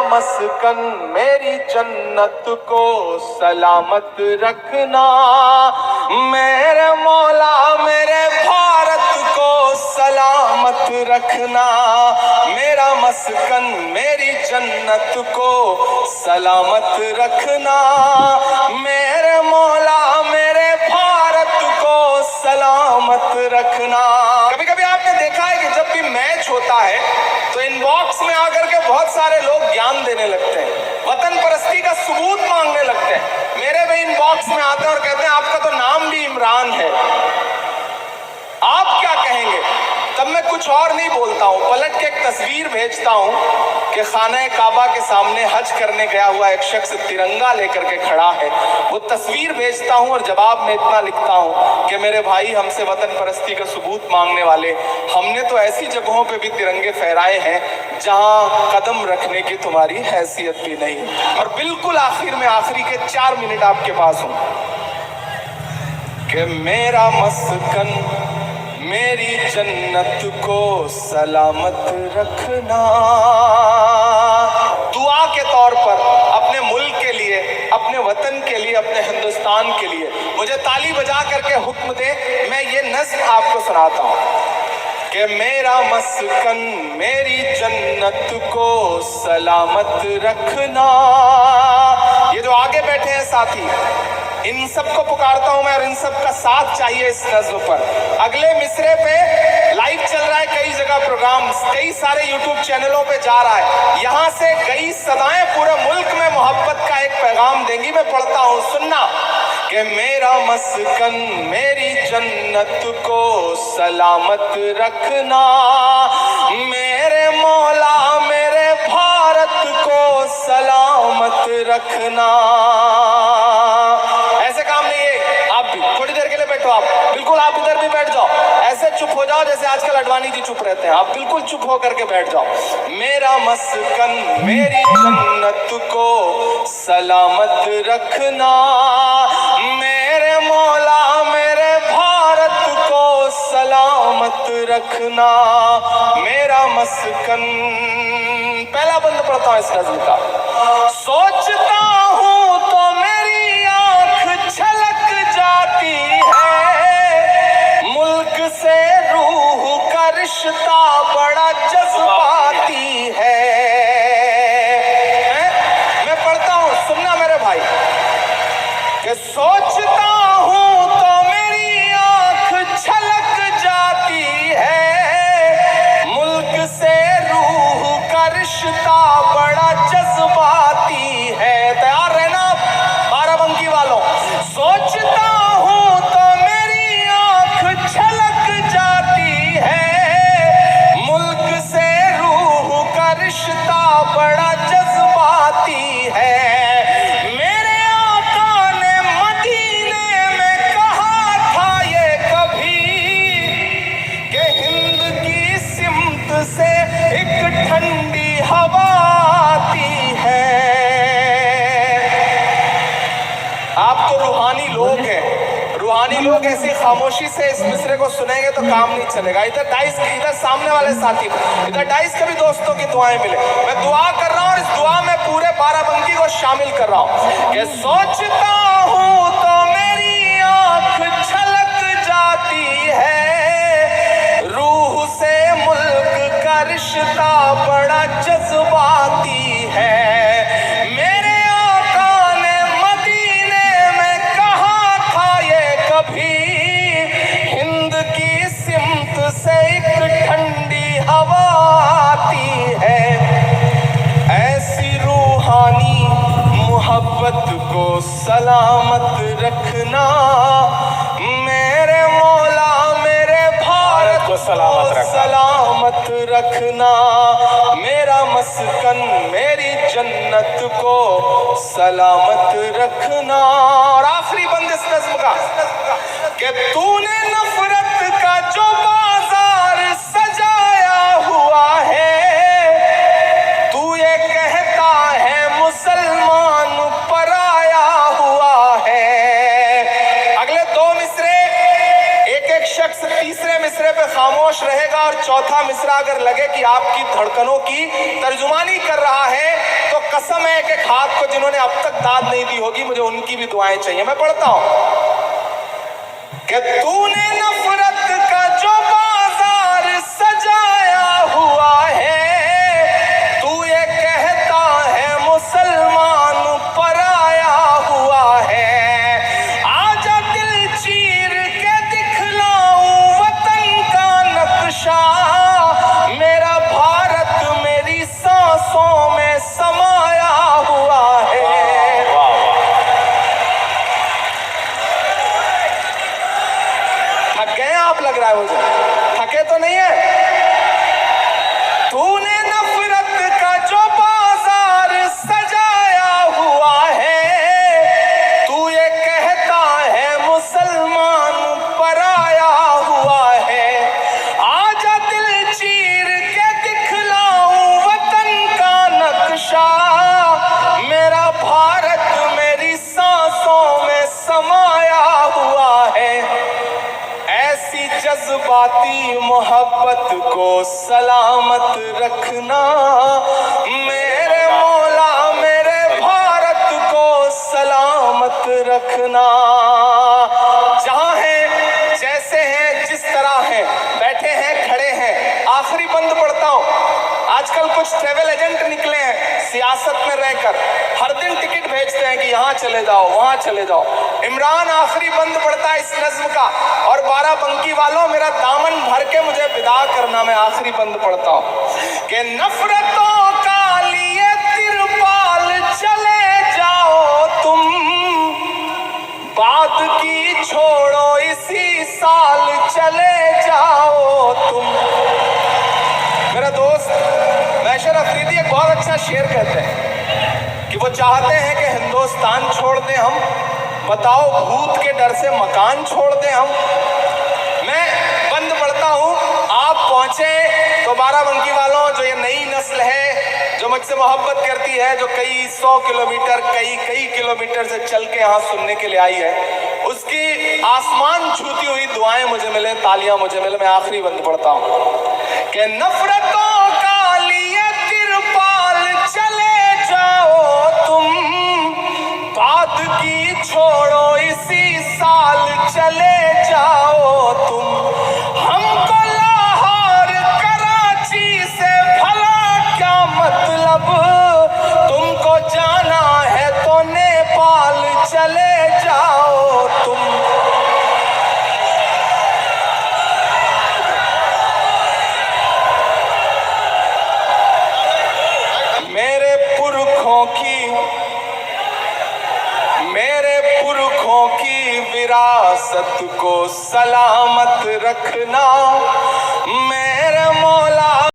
मस्कन मेरी जन्नत को सलामत रखना, मेरे मौला मेरे भारत को सलामत रखना, मेरा मस्कन मेरी जन्नत को सलामत रखना, मेरे मौला मेरे भारत को सलामत रखना। कभी कभी आपने देखा है कि जब भी मैच होता है तो इनबॉक्स में आकर के बहुत सारे लोग ज्ञान देने लगते हैं, वतन परस्ती का सबूत मांगने लगते हैं। मेरे भी इनबॉक्स में आते हैं और कहते हैं आपका तो नाम भी इमरान है, आप क्या कहेंगे? तब मैं कुछ और नहीं बोलता हूं, पलट के एक तस्वीर भेजता हूं कि खाना काबा के सामने हज करने गया हुआ एक शख्स तिरंगा लेकर के खड़ा है। वो तस्वीर भेजता हूं और जवाब में इतना लिखता हूं कि मेरे भाई, हमसे वतन परस्ती का सबूत मांगने वाले, हमने तो ऐसी जगहों पे भी तिरंगे फहराए हैं जहां कदम रखने की तुम्हारी हैसियत भी नहीं। और बिल्कुल आखिर में, आखिरी के 4 मिनट आपके पास हूं कि मेरा मस्कन मेरी जन्नत को सलामत रखना। दुआ के तौर पर अपने मुल्क के लिए, अपने वतन के लिए, अपने हिंदुस्तान के लिए मुझे ताली बजा करके हुक्म दे, मैं ये नज़्म आपको सुनाता हूं कि मेरा मस्कन मेरी जन्नत को सलामत रखना। ये जो आगे बैठे हैं साथी, इन सबको पुकारता हूं मैं और इन सब का साथ चाहिए इस नज़्म पर। अगले मिसरे पे लाइव चल रहा है, कई जगह प्रोग्राम, कई सारे यूट्यूब चैनलों पे जा रहा है। यहां से कई सदाएं पूरे मुल्क में मोहब्बत का एक पैगाम देंगी। मैं पढ़ता हूं, सुनना कि मेरा मस्कन मेरी जन्नत को सलामत रखना, मेरे मौला मेरे भारत को सलामत रखना। ऐसे काम नहीं है, आप भी थोड़ी देर के लिए बैठो, आप बिल्कुल, आप इधर भी बैठ जाओ, ऐसे चुप हो जाओ जैसे आजकल अडवाणी जी चुप रहते हैं, आप बिल्कुल चुप होकर के बैठ जाओ। मेरा मस्कन मेरी जन्नत को सलामत रखना, मेरे मौला मेरे भारत को सलामत रखना, मेरा मस्कन। पहला बंद पढ़ता हूं इस नज़्म का। सोचता हूं तो मेरी आंख छलक जाती है, मुल्क से रूह का रिश्ता बड़ा जज्बाती है। मैं पढ़ता हूं, सुनना मेरे भाई, कि सोचता हूं तो मेरी आंख छलक जाती है, मुल्क से रूह का रिश्ता बड़ा जज्बाती है। तैयार रहना बाराबंकी वालों। सोचता हूं तो मेरी आंख छलक जाती है, मुल्क से रूह का रिश्ता बड़ा जज्बाती है। मेरे आका ने मदीने में कहा था ये कभी कि हिंद की सिमत से एक ठंडी हवा आती है। आप तो रूहानी लोग हैं, रूहानी लोग ऐसी खामोशी से इस मिसरे को सुनेंगे तो काम नहीं चलेगा। इधर डाइस, इधर सामने वाले साथी, इधर डाइस के भी दोस्तों की दुआएं मिले। मैं दुआ कर रहा हूं और इस दुआ में पूरे बाराबंकी को शामिल कर रहा हूं कि सोचता हूं तो मेरी आंख छलक जाती है, रूह से मुल्क का रिश्ता बड़ा जज्बाती है। मेरे आका ने मदीने में कहा था ये कभी, हिंद की सिमत से एक ठंडी हवा आती है। ऐसी रूहानी मोहब्बत को सलामत रखना, मेरे मौला मेरे भारत को सलामत रखना, मेरा मस्कन मेरी जन्नत को सलामत रखना। और आखिरी बंद इस नज़्म का कि तूने नफरत का जो बाजार सजाया हुआ है, तू ये कहता है मुसलमान पराया हुआ है। अगले 2 मिसरे, एक एक शख्स तीसरे मिसरे पे खामोश रहेगा और चौथा मिसरा अगर लगे कि आपकी धड़कनों की तर्जुमानी कर रहा है तो एक हाथ को जिन्होंने अब तक दाद नहीं दी होगी, मुझे उनकी भी दुआएं चाहिए। मैं पढ़ता हूं कि तूने नफरत का जो बाजार सजाया हुआ है, तू ये कहता है मुसलमान पराया हुआ है। आजा दिल चीर के दिखलाऊं वतन का नक्शा, मेरा भारत मेरी सांसों में समाया हुआ है। थक गए आप, लग रहा है मुझे, थके तो नहीं है? तूने नफरत का जो बाजार सजाया हुआ है, तू ये कहता है मुसलमान पराया हुआ है। आजा दिल चीर के दिखलाऊं वतन का नक्शा, मेरा भारत मेरी सांसों में समाया हुआ है। ऐसी जज्बाती मोहब्बत को सलामत रखना, मेरे मौला मेरे भारत को सलामत रखना। जहां हैं, जैसे हैं, जिस तरह हैं, बैठे हैं, खड़े हैं, आखिरी बंद पढ़ता हूं। आजकल कुछ ट्रेवल एजेंट निकले हैं सियासत में रहकर, हर दिन टिकट भेजते हैं कि यहाँ चले जाओ, वहां चले जाओ। इमरान आखिरी बंद पढ़ता है इस नज्म का, और 12 बंकी वालों मेरा दामन भर के मुझे विदा करना, मैं आखिरी बंद पढ़ता हूं कि नफरतों का लिए तिरपाल चले जाओ तुम, बात की छोड़ो इसी साल चले जाओ तुम। मेरा दोस्त मैशर अफरीदी एक बहुत अच्छा शेर कहते हैं कि वो चाहते हैं कि हिंदुस्तान छोड़ दें हम, बताओ भूत के डर से मकान छोड़ दें हम। मैं बंद पढ़ता हूं, आप पहुंचे तो 12 बंकी वालों, जो ये नई नस्ल है जो मुझसे मोहब्बत करती है, जो कई 100 किलोमीटर कई किलोमीटर से चल के यहाँ सुनने के लिए आई है, उसकी आसमान छूती हुई दुआएं मुझे मिले, तालियां मुझे मिले। मैं आखिरी बंद पढ़ता हूं कि नफरतों का लिए तिरपाल चले जाओ तुम, बात की छोड़ो इसी साल चले जाओ तुम। हमको लाहौर कराची से भला क्या मतलब, तुमको जाना है तो नेपाल चले जाओ तुम। मेरे पुरखों की विरासत को सलामत रखना,